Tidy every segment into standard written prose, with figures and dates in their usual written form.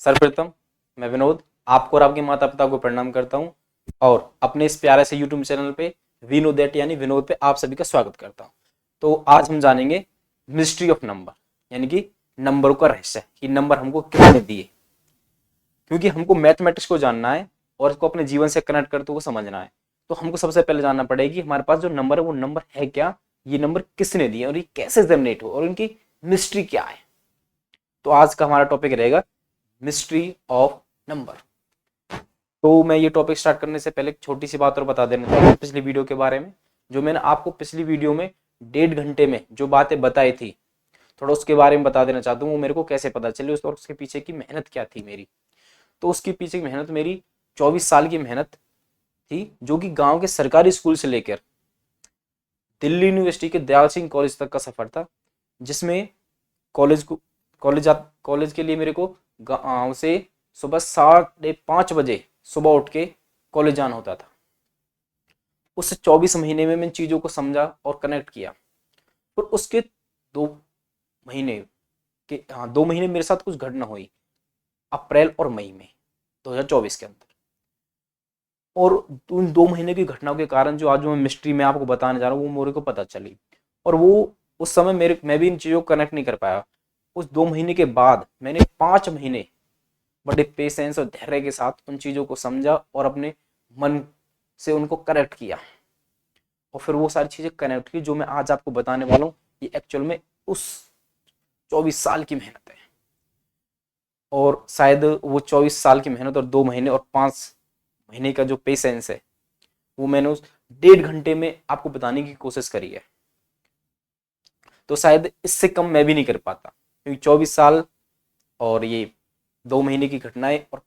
सर्वप्रथम मैं विनोद आपको और आपके माता पिता को प्रणाम करता हूं और अपने इस प्यारे से यूट्यूब चैनल पे विनोदेट यानी विनोद पे आप सभी का स्वागत करता हूं। तो आज हम जानेंगे मिस्ट्री ऑफ नंबर यानी कि नंबरों का रहस्य कि नंबर हमको किसने दिए, क्योंकि हमको मैथमेटिक्स को जानना है और इसको अपने जीवन से कनेक्ट करते हुए समझना है। तो हमको सबसे पहले जानना पड़ेगा कि हमारे पास जो नंबर है वो नंबर है क्या, ये नंबर किसने दिए और ये कैसे जनरेट हो और इनकी मिस्ट्री क्या है। तो आज का हमारा टॉपिक रहेगा मिस्ट्री ऑफ नंबर। तो मैं ये टॉपिक स्टार्ट करने से पहले एक छोटी सी बात और बता देना चाहता हूँ पिछली वीडियो के बारे में। जो मैंने आपको पिछली वीडियो में 1.5 घंटे में जो बातें बताई थी, थोड़ा उसके बारे में बता देना चाहता हूँ। वो मेरे को कैसे पता चली और उसके पीछे की मेहनत क्या थी मेरी। तो उसके पीछे की मेहनत मेरी 24 साल की मेहनत थी, जो कि गाँव के सरकारी स्कूल से लेकर दिल्ली यूनिवर्सिटी के दयाल सिंह कॉलेज तक का सफर था, जिसमें कॉलेज को कॉलेज के लिए मेरे को गाँव से सुबह 5:30 बजे सुबह उठ के कॉलेज जाना होता था। उस 24 महीने में मैं चीज़ों को समझा और कनेक्ट किया। फिर उसके 2 महीने 2 महीने मेरे साथ कुछ घटना हुई अप्रैल और मई में 2024 के अंदर। और उन 2 महीने की घटनाओं के कारण जो आज मैं मिस्ट्री में आपको बताने जा रहा हूँ वो मेरे को पता चली। और वो उस समय मैं भी इन चीज़ों को कनेक्ट नहीं कर पाया। उस 2 महीने के बाद मैंने 5 महीने बड़े पेशेंस और धैर्य के साथ उन चीज़ों को समझा और अपने मन से उनको कनेक्ट किया और फिर वो सारी चीज़ें कनेक्ट की जो मैं आज आपको बताने वाला हूँ। ये एक्चुअल में उस 24 साल की मेहनत है और शायद वो 24 साल की मेहनत और 2 महीने और 5 महीने का जो पेशेंस है वो मैंने उस 1.5 घंटे में आपको बताने की कोशिश करी है। तो शायद इससे कम मैं भी नहीं कर पाता, क्योंकि 24 साल और ये 2 महीने की घटनाएं और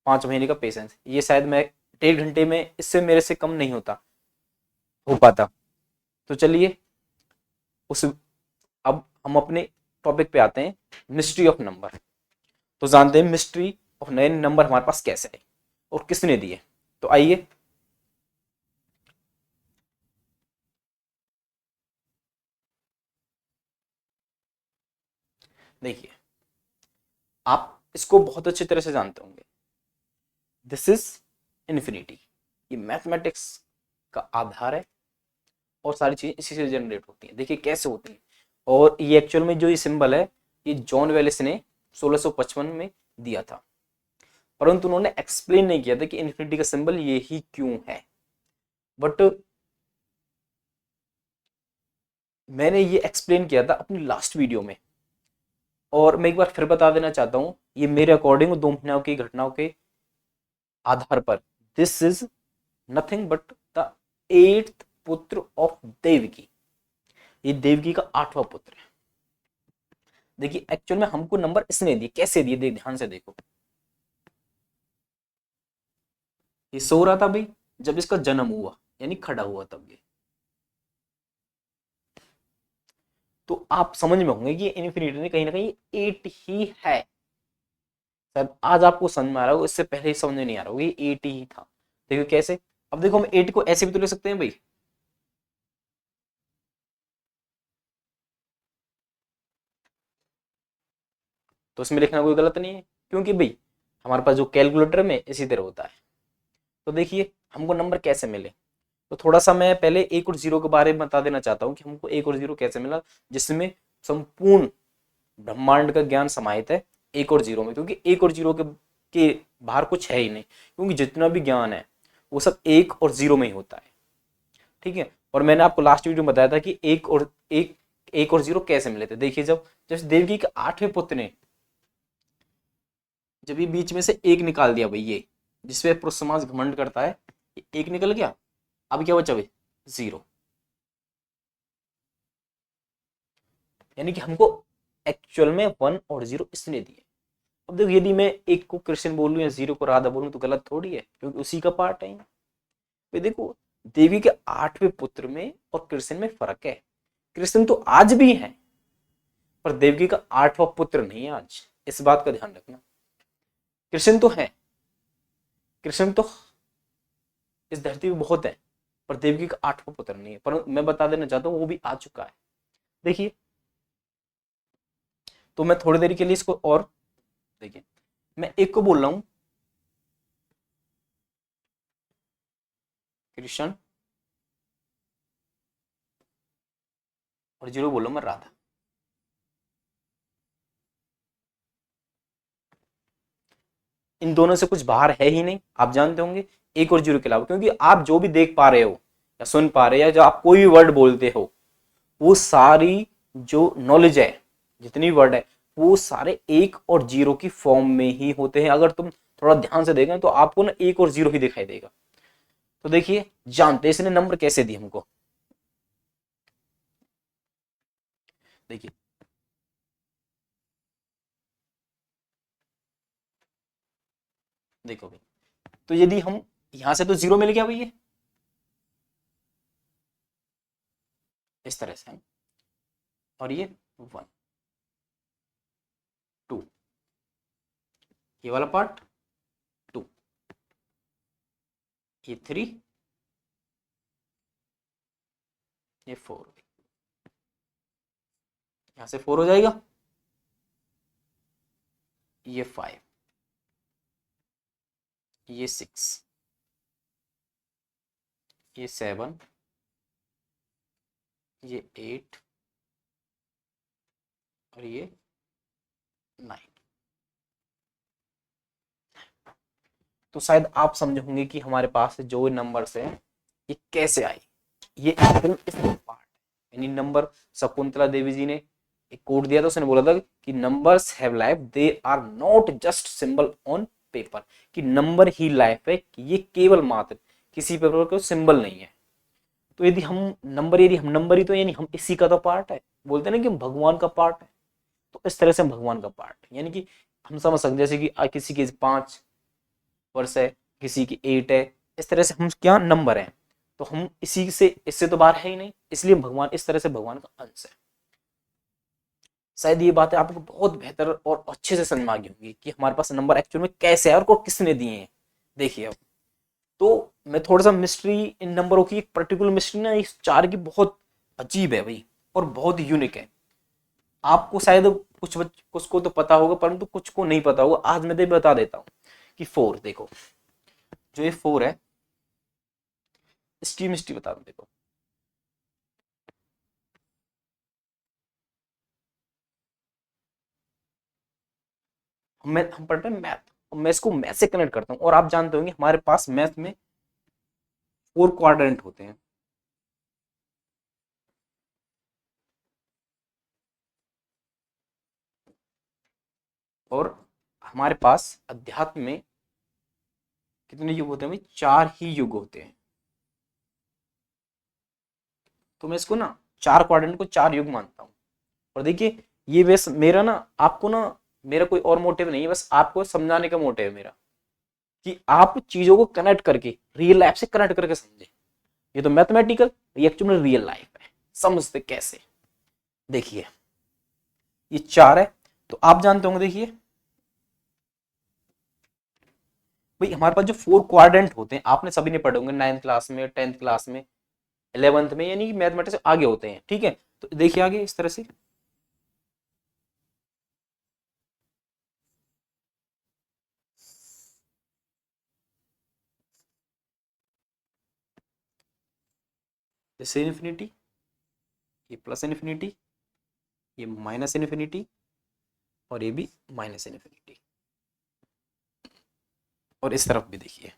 5 महीने का पेशेंस, ये शायद मैं 1.5 घंटे में इससे मेरे से कम नहीं हो पाता। तो चलिए अब हम अपने टॉपिक पे आते हैं, मिस्ट्री ऑफ नंबर। तो जानते हैं मिस्ट्री ऑफ नए नंबर हमारे पास कैसे है और किसने दिए। तो आइए देखिए, आप इसको बहुत अच्छी तरह से जानते होंगे। दिस इज इन्फिनिटी, ये मैथमेटिक्स का आधार है और सारी चीजें इसी से जनरेट होती हैं। देखिए कैसे होती हैं। और ये एक्चुअल में जो ये सिंबल है ये जॉन वेलिस ने 1655 में दिया था, परंतु उन्होंने एक्सप्लेन नहीं किया था कि इन्फिनिटी का सिंबल ये ही क्यों है। बट मैंने ये एक्सप्लेन किया था अपनी लास्ट वीडियो में और मैं एक बार फिर बता देना चाहता हूँ। ये मेरे अकॉर्डिंग 2 महीनों की घटनाओं के आधार पर, this is nothing but the 8th पुत्र ऑफ देवकी। ये देवकी का 8वां पुत्र है। देखिए एक्चुअल में हमको नंबर इसने दिए, कैसे दिए देख ध्यान से देखो। ये सो रहा था भाई जब इसका जन्म हुआ, यानी खड़ा हुआ तब ये। तो आप समझ में होंगे कि इन्फिनिटी ने कहीं ना कहीं 8 ही है। शायद आज आपको समझ में आ रहा हो, इससे पहले ही समझ में नहीं आ रहा हो, ये 8 ही था। देखो कैसे। अब देखो हम 8 को ऐसे भी तो ले सकते हैं भाई। तो इसमें लिखना कोई गलत नहीं है, क्योंकि भाई हमारे पास जो कैलकुलेटर में इसी तरह होता है। तो देखिए हमको नंबर कैसे मिले। तो थोड़ा सा मैं पहले एक और जीरो के बारे में बता देना चाहता हूँ कि हमको एक और जीरो कैसे मिला, जिसमें संपूर्ण ब्रह्मांड का ज्ञान समाहित है एक और जीरो में। क्योंकि एक और जीरो के बाहर कुछ है ही नहीं, क्योंकि जितना भी ज्ञान है वो सब एक और जीरो में ही होता है। ठीक है। और मैंने आपको लास्ट वीडियो में बताया था कि एक और जीरो कैसे मिले थे। देखिए जब देवकी के 8वें पुत्र ने जब ये बीच में से एक निकाल दिया भाई, ये जिसपे पुरुष समाज घमंड करता है, एक निकल गया। अब क्या बचा भाई, जीरो। यानी कि हमको एक्चुअल में 1 और 0 इसने दिए। अब देखो यदि मैं एक को कृष्ण बोलूं या 0 को राधा बोलूं तो गलत थोड़ी है, क्योंकि उसी का पार्ट है। भाई देखो देवी के 8वें पुत्र में और कृष्ण में फर्क है। कृष्ण तो आज भी है पर देवकी का 8वां पुत्र नहीं है आज, इस बात का ध्यान रखना। कृष्ण तो है, कृष्ण तो इस धरती पे बहुत है, पर देवकी का 8वां पुत्र नहीं है। पर मैं बता देना चाहता हूँ वो भी आ चुका है। देखिए तो मैं थोड़ी देर के लिए इसको और देखिए मैं एक को बोल रहा हूं कृष्ण और 0 बोल रहा हूं मैं राधा। इन दोनों से कुछ बाहर है ही नहीं, आप जानते होंगे, 1 और 0 के अलावा, क्योंकि आप जो भी देख पा रहे हो या सुन पा रहे हो या जो आप कोई भी वर्ड बोलते हो, वो सारी जो नॉलेज है, जितनी वर्ड है, वो सारे 1 और 0 की फॉर्म में ही होते हैं। अगर तुम थोड़ा ध्यान से देखें तो आपको ना 1 और 0 ही दिखाई देगा। तो देखिए जानते हैं इसने नंबर कैसे दिए हमको। देखिए देखो भाई, तो यदि हम यहां से तो 0 मिल गया भैया, इस तरह से हम, और ये 1 2, ये वाला पार्ट 2, ये 3, ये 4, यहां से 4 हो जाएगा, ये 5, ये 6, ये 7, ये 8 और ये 9। तो शायद आप समझे होंगे कि हमारे पास जो नंबर्स हैं ये कैसे आए। ये पार्ट, यानी नंबर, शकुंतला देवी जी ने एक कोट दिया था, उसने बोला था कि numbers have life, they are not just symbol on paper, कि नंबर ही लाइफ है, कि ये केवल मात्र किसी पेपर का सिंबल नहीं है। तो यदि हम नंबर, यदि हम नंबर ही तो यानी हम इसी का तो पार्ट है, बोलते हैं ना कि हम भगवान का पार्ट है। तो इस तरह से हम भगवान का पार्ट, यानी कि हम समझ सकते, जैसे कि किसी की 5 वर्ष है, किसी की 8 है, इस तरह से हम क्या नंबर है, तो हम इसी से, इससे तो बाहर है ही नहीं, इसलिए भगवान इस तरह से भगवान का अंश है। शायद ये बातें आपको बहुत बेहतर और अच्छे से समझ में आ गई होंगी कि हमारे पास नंबर एक्चुअल में कैसे है और को किसने दिए हैं। देखिए अब तो मैं थोड़ा सा मिस्ट्री इन नंबरों की, एक पर्टिकुलर मिस्ट्री ना इस 4 की बहुत अजीब है भाई, और बहुत यूनिक है। आपको शायद कुछ को तो पता होगा, परंतु कुछ को नहीं पता होगा। आज मैं बता देता हूँ कि 4, देखो जो ये 4 है, इसकी मिस्ट्री बता दूं। देखो हम पढ़ रहे हैं मैथ, और मैं इसको मैथ से कनेक्ट करता हूँ, और आप जानते होंगे हमारे पास मैथ में 4 क्वाड्रेंट होते हैं। और हमारे पास अध्यात्म में कितने युग होते हैं भाई? 4 ही युग होते हैं। तो मैं इसको ना 4 क्वाड्रेंट को 4 युग मानता हूँ। और देखिए ये बस मेरा ना, आपको ना, मेरा कोई और मोटिव नहीं है, बस आपको समझाने का मोटिव है मेरा, कि आप चीजों को कनेक्ट करके, रियल लाइफ से कनेक्ट करके समझे। ये तो मैथमेटिकल, ये एक्चुअली में रियल लाइफ है। समझते कैसे? देखिए ये 4 है, तो आप जानते होंगे, देखिए भाई हमारे पास जो 4 क्वाड्रेंट होते हैं, आपने सभी ने पढ़े होंगे 9th क्लास में, 10th क्लास में, 11th में, यानी कि मैथमेटिक्स आगे होते हैं। ठीक है, तो देखिए आगे इस तरह से, जैसे इन्फिनिटी, ये प्लस इन्फिनिटी, ये माइनस इन्फिनिटी, और ये भी माइनस इन्फिनिटी। और इस तरफ भी देखिए,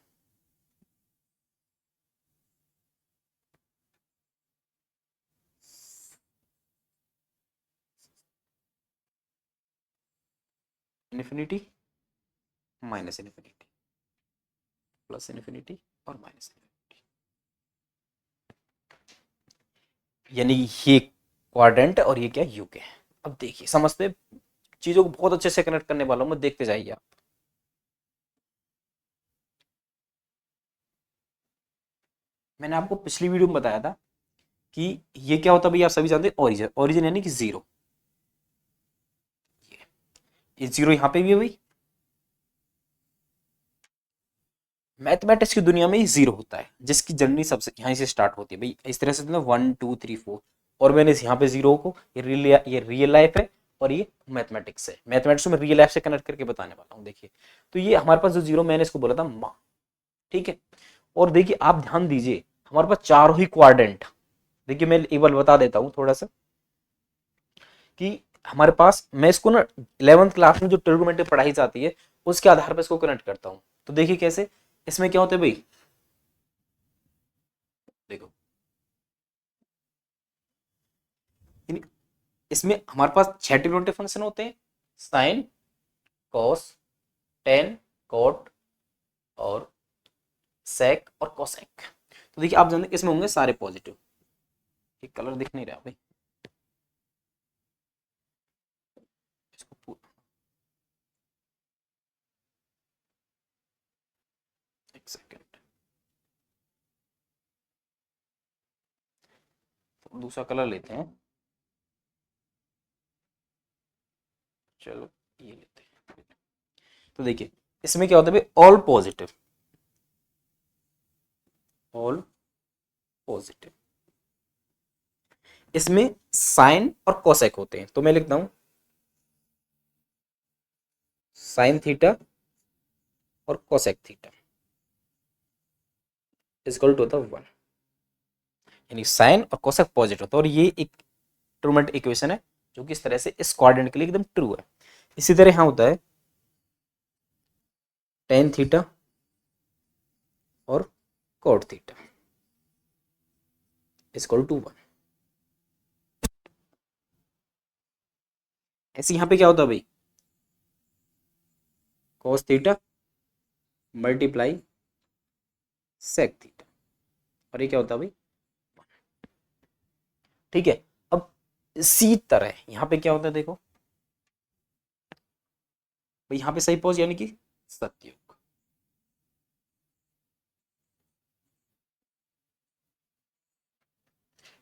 infinity, minus infinity, plus infinity और माइनस इन्फिनिटी, यानी ये क्वाड्रेंट और ये क्या युग है। अब देखिए समझते, चीजों को बहुत अच्छे से कनेक्ट करने वाला हूं मैं, देखते जाइए आप। मैंने आपको पिछली वीडियो में बताया था कि ये क्या होता है भैया, आप सभी जानते हैं, ओरिजिन। ओरिजिन यानी कि 0, ये 0 यहां पे भी है भाई। मैथमेटिक्स की दुनिया में ही 0 होता है, जिसकी जर्नी सबसे यहीं से स्टार्ट होती है भाई। इस तरह से 1 2 3 4, और मैंने यहाँ पे 0 को, ये रियल लाइफ है, और ये मैथमेटिक्स है। मैथमेटिक्स में रियल लाइफ से कनेक्ट करके बताने वाला हूँ। देखिए तो ये हमारे पास जो जीरो, मैंने इसको बोला था माँ, ठीक है। और देखिए आप ध्यान दीजिए हमारे पास चारों ही क्वाड्रेंट, देखिए मैं एक बार बता देता हूँ थोड़ा सा कि हमारे पास, मैं इसको ना 11th क्लास में जो ट्रिग्नोमेट्री पढ़ाई जाती है उसके आधार पर इसको कनेक्ट करता हूँ। तो देखिए कैसे, इसमें क्या होता है भाई, देखो इसमें हमारे पास 6 ट्रिग्नोमेट्री फंक्शन होते हैं, साइन, कॉस, टेन, कॉट और सेक और कोसेक। तो देखिए आप जानते हैं इसमें होंगे सारे पॉजिटिव। ये कलर दिख नहीं रहा भाई, इसको एक सेकेंड, तो दूसरा कलर लेते हैं, चलो ये लेते हैं। तो देखिए इसमें क्या होता है भाई, ऑल पॉजिटिव, ऑल पॉजिटिव। इसमें साइन और कोसेक होते हैं, तो मैं लिखता हूं साइन थीटा और cosec theta equal to the 1, यानी साइन और कोसेक पॉजिटिव होता है। और ये एक ट्रूमेंट इक्वेशन है जो कि इस तरह से इस क्वाड्रेंट के लिए एकदम ट्रू है। इसी तरह यहां होता है टेन थीटा और कॉट थीटा इक्वल टू 1। ऐसे यहां पे क्या होता है भाई, cos theta multiply sec theta, और ये क्या होता है भाई, ठीक है। अब इसी तरह यहां पे क्या होता है, देखो भाई यहां पे सही पॉज यानी कि सत्युग,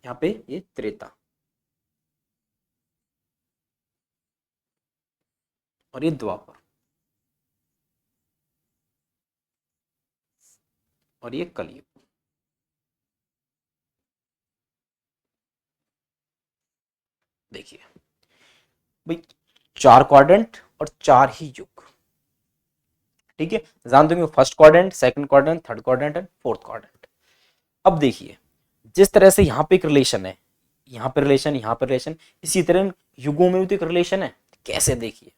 यहाँ पे ये त्रेता और ये द्वापर और ये कलयुग। देखिए भाई चार क्वाड्रेंट और चार ही युग, ठीक है। जान दूंगे first quadrant, second quadrant, third quadrant and fourth quadrant. अब देखिए जिस तरह से यहाँ पे एक रिलेशन है, यहाँ पे रिलेशन, यहाँ पे रिलेशन, इसी तरह युगों में भी तो एक रिलेशन है। कैसे, देखिए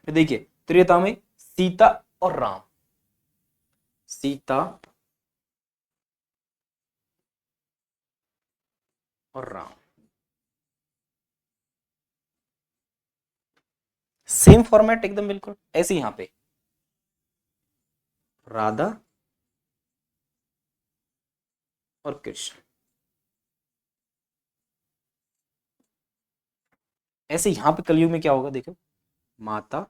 देखिए त्रेता में सीता और राम, सीता और राम सेम फॉर्मेट एकदम बिल्कुल ऐसे। यहां पे राधा और कृष्ण, ऐसे यहां पे कलयुग में क्या होगा, देखो माता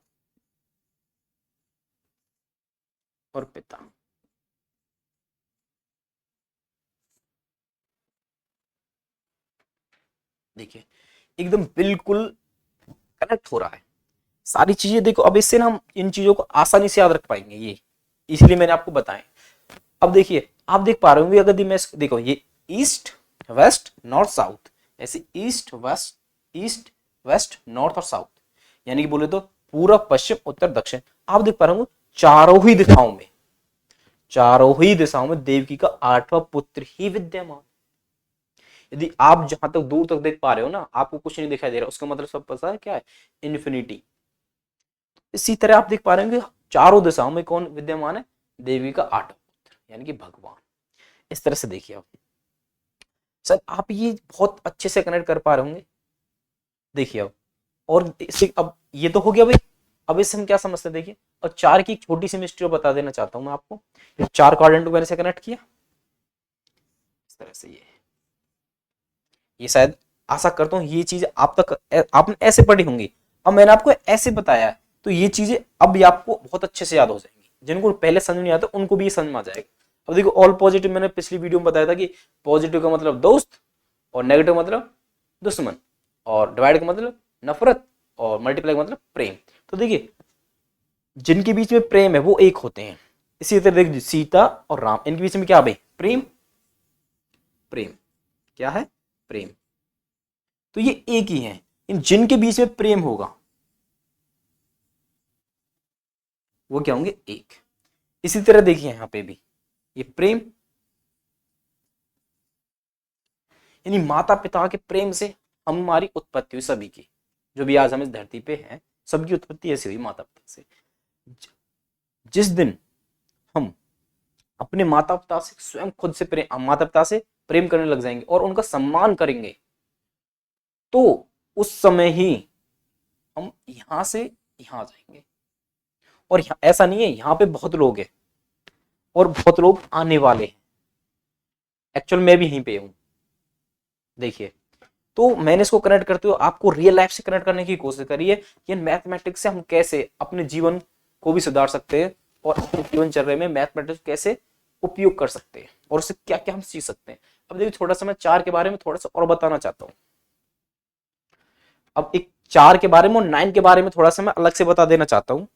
और पिता। देखिए एकदम बिल्कुल कनेक्ट हो रहा है सारी चीजें। देखो अब इससे ना हम इन चीजों को आसानी से याद रख पाएंगे, ये इसलिए मैंने आपको बताया। अब देखिए आप देख पा रहे होंगे, अगर मैं देखो ये ईस्ट वेस्ट नॉर्थ साउथ, ऐसे ईस्ट वेस्ट नॉर्थ और साउथ, यानी कि बोले तो पूर्व पश्चिम उत्तर दक्षिण। आप देख पा रहे होंगे चारों ही दिशाओं में देवकी का 8वां पुत्र ही विद्यमान। यदि आप जहां तक दूर तक देख पा रहे हो ना, आपको कुछ नहीं दिखाई दे रहा, उसका मतलब सब पता है क्या है, इन्फिनिटी। इसी तरह आप देख पा रहे हैं कि चारों दिशाओं में कौन विद्यमान है, देवी का 8वां पुत्र यानी कि भगवान। इस तरह से देखिए आप सर, आप ये बहुत अच्छे से कनेक्ट कर पा रहे होंगे। देखिए अब, और इसे अब ये तो हो गया भाई। अब इससे हम क्या समझते हैं, देखिए और चार की एक छोटी सी मिस्ट्री बता देना चाहता हूं मैं आपको। चार क्वाड्रेंट को मैंने से कनेक्ट किया इस तरह से, ये शायद आशा करता हूँ ये चीज आप तक आपने ऐसे पढ़ी होंगी। अब मैंने आपको ऐसे बताया तो ये चीजें अब भी आपको बहुत अच्छे से याद हो जाएंगी। जिनको पहले समझ नहीं आता उनको भी ये समझ में आ जाएगा। अब देखो ऑल पॉजिटिव, मैंने पिछली वीडियो में बताया था कि पॉजिटिव का मतलब दोस्त और नेगेटिव मतलब दुश्मन और डिवाइड का मतलब नफरत और मल्टीप्लाई का मतलब प्रेम। तो देखिए जिनके बीच में प्रेम है वो एक होते हैं। इसी तरह देखिए सीता और राम, इनके बीच में क्या भाई, प्रेम, प्रेम क्या है, प्रेम। तो ये एक ही है, इन जिनके बीच में प्रेम होगा वो क्या होंगे, एक। इसी तरह देखिए यहां पे भी ये प्रेम, यानी माता पिता के प्रेम से हमारी उत्पत्ति हुई, सभी की, जो भी आज हम इस धरती पे हैं, सबकी उत्पत्ति ऐसी हुई माता पिता से। जिस दिन हम अपने माता पिता से स्वयं खुद से प्रेम, माता पिता से प्रेम करने लग जाएंगे और उनका सम्मान करेंगे, तो उस समय ही हम यहां से यहां आ जाएंगे। और ऐसा नहीं है, यहां पे बहुत लोग हैं और बहुत लोग आने वाले हैं। एक्चुअल मैं भी यहीं पे हूं, देखिए। तो मैंने इसको कनेक्ट करते हुए आपको रियल लाइफ से कनेक्ट करने की कोशिश करी है कि मैथमेटिक्स से हम कैसे अपने जीवन को भी सुधार सकते हैं और अपने जीवनचर्या में मैथमेटिक्स कैसे उपयोग कर सकते हैं और उससे क्या क्या हम सीख सकते हैं। अब देखिए थोड़ा सा मैं चार के बारे में थोड़ा सा और बताना चाहता हूँ। अब एक चार के बारे में और 9 के बारे में थोड़ा सा मैं अलग से बता देना चाहता हूँ।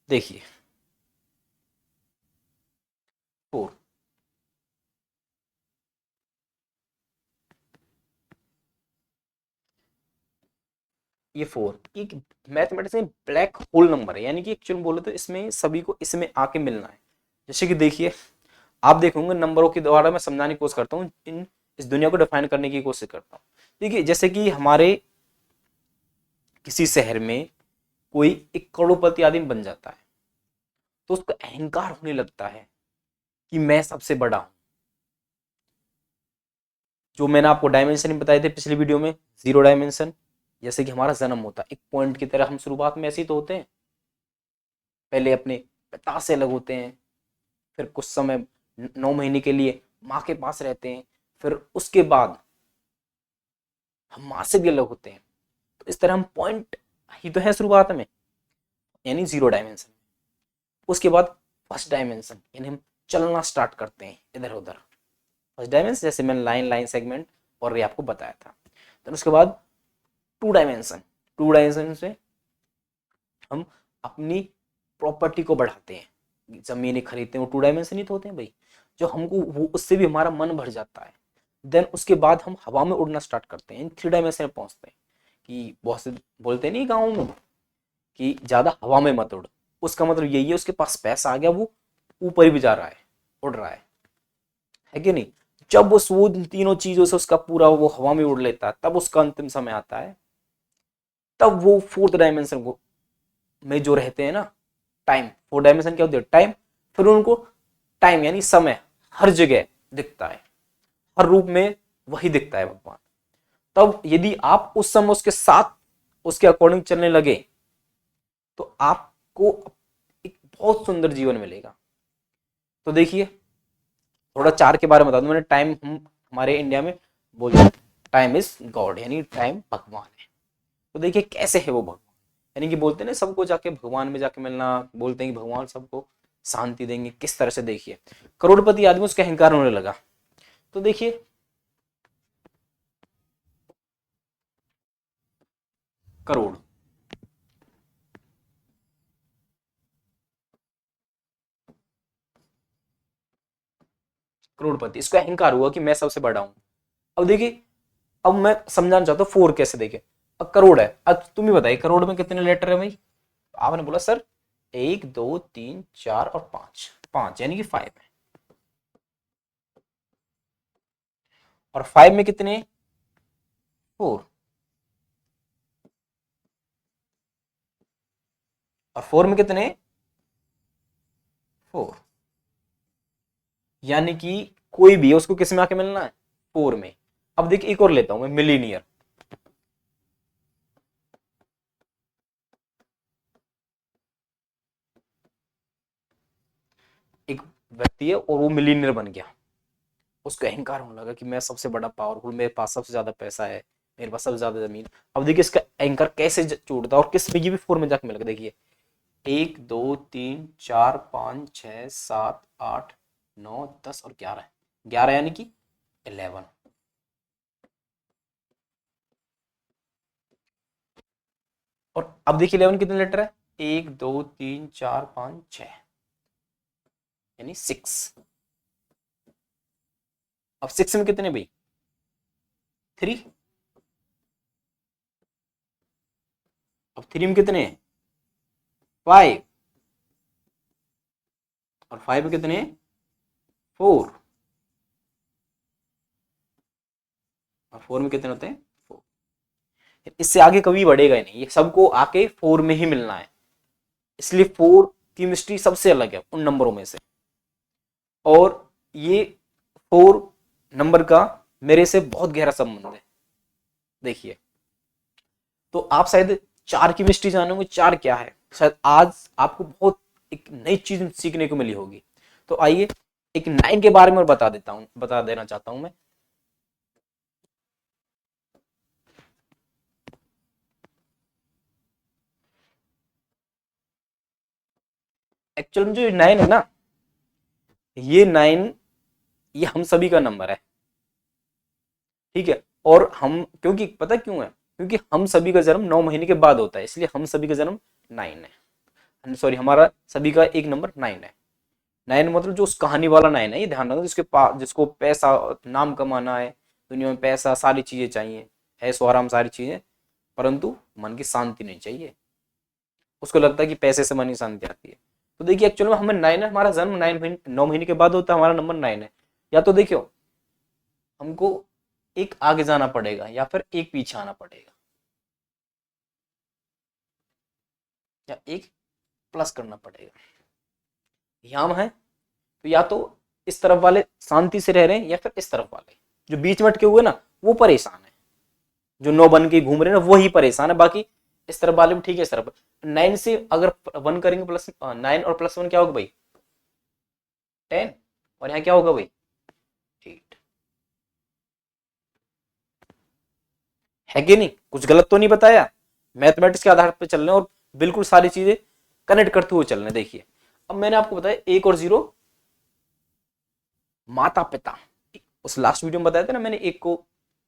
देखिए 4, ये 4 एक मैथमेटिक्स में ब्लैक होल नंबर है, यानी कि एक्चुअली बोले तो इसमें सभी को इसमें आके मिलना है। जैसे कि देखिए आप देखोगे नंबरों के द्वारा मैं समझाने की कोशिश करता हूँ, इन इस दुनिया को डिफाइन करने की कोशिश करता हूँ। देखिए जैसे कि हमारे किसी शहर में कोई एक करोड़पति आदमी बन जाता है, तो उसको अहंकार होने लगता है कि मैं सबसे बड़ा हूं। जो मैंने आपको डायमेंशन बताए थे पिछली वीडियो में, 0 डायमेंशन, जैसे कि हमारा जन्म होता है एक पॉइंट की तरह, हम शुरुआत में ऐसे ही तो होते हैं, पहले अपने पिता से अलग होते हैं, फिर कुछ समय 9 महीने के लिए माँ के पास रहते हैं, फिर उसके बाद हम माँ से भी अलग होते हैं। तो इस तरह हम पॉइंट ही तो है शुरुआत में, यानी 0 डायमेंशन। उसके बाद फर्स्ट डायमेंशन, यानी हम चलना स्टार्ट करते हैं इधर उधर। फर्स्ट डायमेंशन जैसे मैंने लाइन लाइन सेगमेंट और ये आपको बताया था। तो उसके बाद 2 डायमेंशन, 2 डायमेंशन से हम अपनी प्रॉपर्टी को बढ़ाते हैं, जमीनें खरीदते हैं, वो 2 डायमेंशन ही तो होते हैं भाई, जो हमको वो उससे भी हमारा मन भर जाता है। देन उसके बाद हम हवा में उड़ना स्टार्ट करते हैं, 3 डायमेंशन में पहुंचते हैं। कि बहुत से बोलते नहीं गाँव में कि ज्यादा हवा में मत उड़, उसका मतलब यही है उसके पास पैसा आ गया, वो ऊपर भी जा रहा है, उड़ रहा है कि नहीं। जब उस वो तीनों चीजों से उसका पूरा वो हवा में उड़ लेता है, तब उसका अंतिम समय आता है, तब वो 4th डायमेंशन को में जो रहते हैं ना, टाइम, 4 डायमेंशन क्या होते हैं, टाइम। फिर उनको टाइम यानी समय हर जगह दिखता है, हर रूप में वही दिखता है भगवान। तब यदि आप उस समय उसके साथ उसके अकॉर्डिंग चलने लगे तो आपको एक बहुत सुंदर जीवन मिलेगा। तो देखिए थोड़ा 4 के बारे में बता दूं मैंने, टाइम हम हमारे इंडिया में बोलते हैं टाइम इज गॉड, यानी टाइम भगवान है। तो देखिए कैसे है वो भगवान, यानी कि बोलते हैं ना सबको जाके भगवान में जाके मिलना, बोलते हैं कि भगवान सबको शांति देंगे, किस तरह से देखिए करोड़पति आदमी उसका अहंकार होने लगा। तो देखिए करोड़, करोड़पति, इसको अहंकार हुआ कि मैं सबसे बड़ा हूं। अब देखिए अब मैं समझाना चाहता हूँ 4 कैसे देखे। अब करोड़ है, अब तुम ही बताइए करोड़ में कितने लेटर है भाई। आपने बोला सर 1 2 3 4 और 5, 5 यानी कि 5 है। और 5 में कितने, 4। और 4 में कितने, 4। यानी कि कोई भी है उसको किस में आके मिलना है, 4 में। अब देखिए एक और लेता हूं मैं, मिलीनियर। एक व्यक्ति है और वो मिलीनियर बन गया, उसको अहंकार होने लगा कि मैं सबसे बड़ा पावरफुल, मेरे पास सबसे ज्यादा पैसा है, मेरे पास सबसे ज्यादा जमीन। अब देखिए इसका अहंकार कैसे टूटता है और किस में, ये भी 4 में जाके मिलेगा। देखिए 1 2 3 4 5 6 7 8 9 10 और 11, 11 यानी कि 11। और अब देखिए 11 कितने लेटर है, 1 2 3 4 5 6, यानी 6। अब 6 में कितने भाई, 3। अब 3 में कितने हैं? 5। और 5 में कितने हैं? 4। और 4 में कितने होते हैं? 4। इससे आगे कभी बढ़ेगा ही नहीं, ये सबको आके 4 में ही मिलना है। इसलिए 4 की मिस्ट्री सबसे अलग है उन नंबरों में से। और ये 4 नंबर का मेरे से बहुत गहरा संबंध है। देखिए, तो आप शायद 4 की मिस्ट्री जानोगे, 4 क्या है, शायद आज आपको बहुत एक नई चीज सीखने को मिली होगी। तो आइए एक 9 के बारे में बता देना चाहता हूं मैं। एक्चुअल में जो 9 है ना, ये 9 ये हम सभी का नंबर है, ठीक है। और हम, क्योंकि पता क्यों है, क्योंकि हम सभी का जन्म 9 महीने के बाद होता है, इसलिए हम सभी का जन्म 9 है। सॉरी, हमारा सभी का एक नंबर 9 है। 9 मतलब जो उस कहानी वाला 9 है, ये ध्यान रखना, जिसके पास, जिसको पैसा, नाम कमाना है, दुनिया में पैसा, सारी चीजें चाहिए, ऐशो आराम, सारी चीजें, परंतु मन की शांति नहीं चाहिए। उसको लगता है कि पैसे से मन की शांति आती है। तो देखिए, एक्चुअल में हमें 9 है, हमारा जन्म 9 महीने के बाद होता है, हमारा नंबर 9 है। या तो देखियो, हमको एक आगे जाना पड़ेगा या फिर एक पीछे आना पड़ेगा, या एक प्लस करना पड़ेगा। यहां है तो या तो इस तरफ वाले शांति से रह रहे हैं, या फिर इस तरफ वाले जो बीच में अटके हुए ना, वो परेशान है। जो 9 बन के घूम रहे हैं ना, वही परेशान है। बाकी इस तरफ वाले भी ठीक है। इस तरफ 9 से अगर 1 करेंगे, प्लस 9 और प्लस 1 क्या होगा भाई? 10। और यहाँ क्या होगा भाई? 8। है कि नहीं? कुछ गलत तो नहीं बताया? मैथमेटिक्स के आधार पर चल रहे हैं और बिल्कुल सारी चीजें कनेक्ट करते हुए चल रहे हैं। देखिए, अब मैंने आपको बताया 1 और 0 माता पिता। उस लास्ट वीडियो में बताया था ना मैंने, 1 को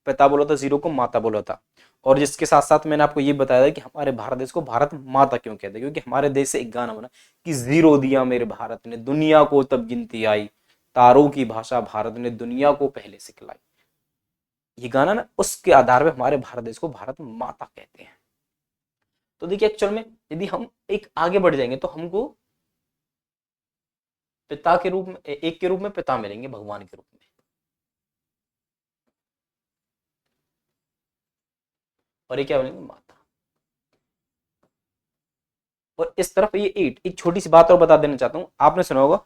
पिता बोला था, 0 को माता बोला था। और जिसके साथ साथ मैंने आपको ये बताया था कि हमारे भारत देश को भारत माता क्यों कहते हैं, क्योंकि हमारे देश से एक गाना बना कि 0 दिया मेरे भारत ने, दुनिया को तब गिनती आई, तारों की भाषा भारत ने दुनिया को पहले सिखलाई। ये गाना ना, उसके आधार पर हमारे भारत देश को भारत माता कहते हैं। तो देखिए, एक्चुअल में यदि हम एक आगे बढ़ जाएंगे तो हमको पिता के रूप में, एक के रूप में पिता मिलेंगे, भगवान के रूप में। और ये क्या बनेंगे? माता। और इस तरफ ये 8। एक छोटी सी बात और बता देना चाहता हूं, आपने सुना होगा,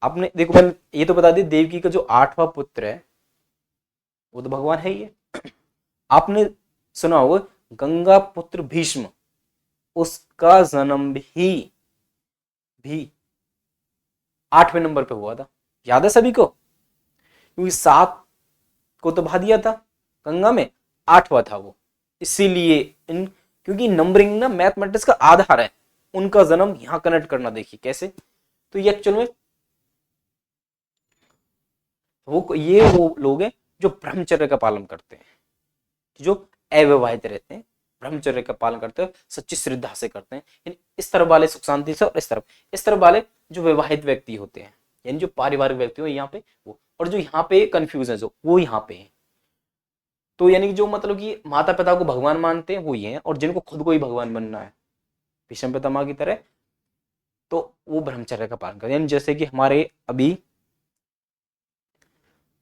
आपने देखो, मैंने ये तो बता दी, देवकी का जो 8वां पुत्र है वो तो भगवान है ही है। आपने सुना होगा गंगा पुत्र भीष्म, उसका जन्म भी 8वें नंबर पे हुआ था। याद है सभी को? क्योंकि 7 को तो बहा दिया था गंगा में, 8वां था वो। इसीलिए इन, क्योंकि नंबरिंग ना मैथमेटिक्स का आधार है, उनका जन्म यहां कनेक्ट करना। देखिए कैसे। तो ये एक्चुअल में वो लोग हैं जो ब्रह्मचर्य का पालन करते हैं, जो अविवाहित रहते हैं, ब्रह्मचर्य का पालन करते हैं, सच्ची श्रद्धा से करते हैं। यानी इस तरफ वाले सुख शांति से, और इस तरफ वाले जो विवाहित व्यक्ति होते हैं, यानी जो पारिवारिक व्यक्ति हो यहाँ पे वो, और जो यहाँ पे कंफ्यूज है जो, वो यहाँ पे है। तो यानी कि जो मतलब कि माता पिता को भगवान मानते हैं वो ये हैं, और जिनको खुद को ही भगवान बनना है भीष्म पितामह की तरह, तो वो ब्रह्मचर्य का पालन करते हैं। यानी जैसे कि हमारे अभी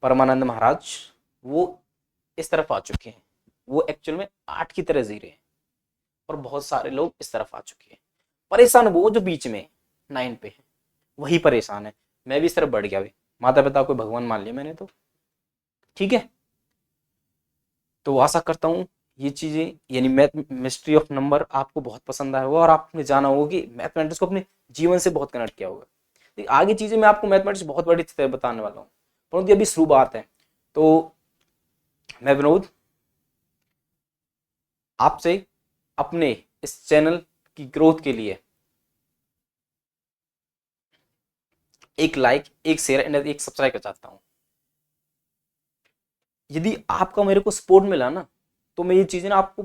परमानंद महाराज, वो इस तरफ आ चुके हैं, वो एक्चुअल में 8 की तरह जी रहे हैं। और बहुत सारे लोग इस तरफ आ चुके हैं। परेशान वो जो बीच में 9 पे है, वही परेशान है। मैं भी इस तरफ बढ़ गया भाई, माता पिता को भगवान मान लिया मैंने तो, ठीक है। तो आशा करता हूँ ये चीजें, यानी मैथ मिस्ट्री ऑफ नंबर आपको बहुत पसंद आया होगा, और आपने जाना होगा कि मैथमेटिक्स को अपने जीवन से बहुत कनेक्ट किया होगा। आगे चीजें मैं आपको मैथमेटिक्स बहुत बड़ी तरह बताने वाला हूँ, परंतु अभी शुरुआत है। तो मैं विनोद आपसे अपने इस चैनल की ग्रोथ के लिए एक लाइक, एक शेयर एंड एक सब्सक्राइब कर चाहता हूं। यदि आपका मेरे को सपोर्ट मिला ना, तो मैं ये चीजें ना आपको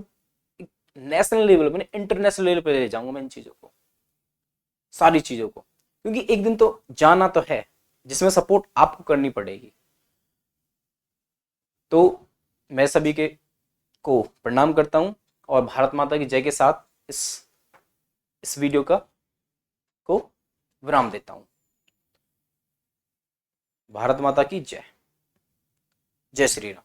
नेशनल लेवल पे, इंटरनेशनल लेवल पे ले जाऊंगा मैं इन चीजों को, सारी चीजों को। क्योंकि एक दिन तो जाना तो है, जिसमें सपोर्ट आपको करनी पड़ेगी। तो मैं सभी के को प्रणाम करता हूं और भारत माता की जय के साथ इस वीडियो को विराम देता हूं। भारत माता की जय। जय श्री राम।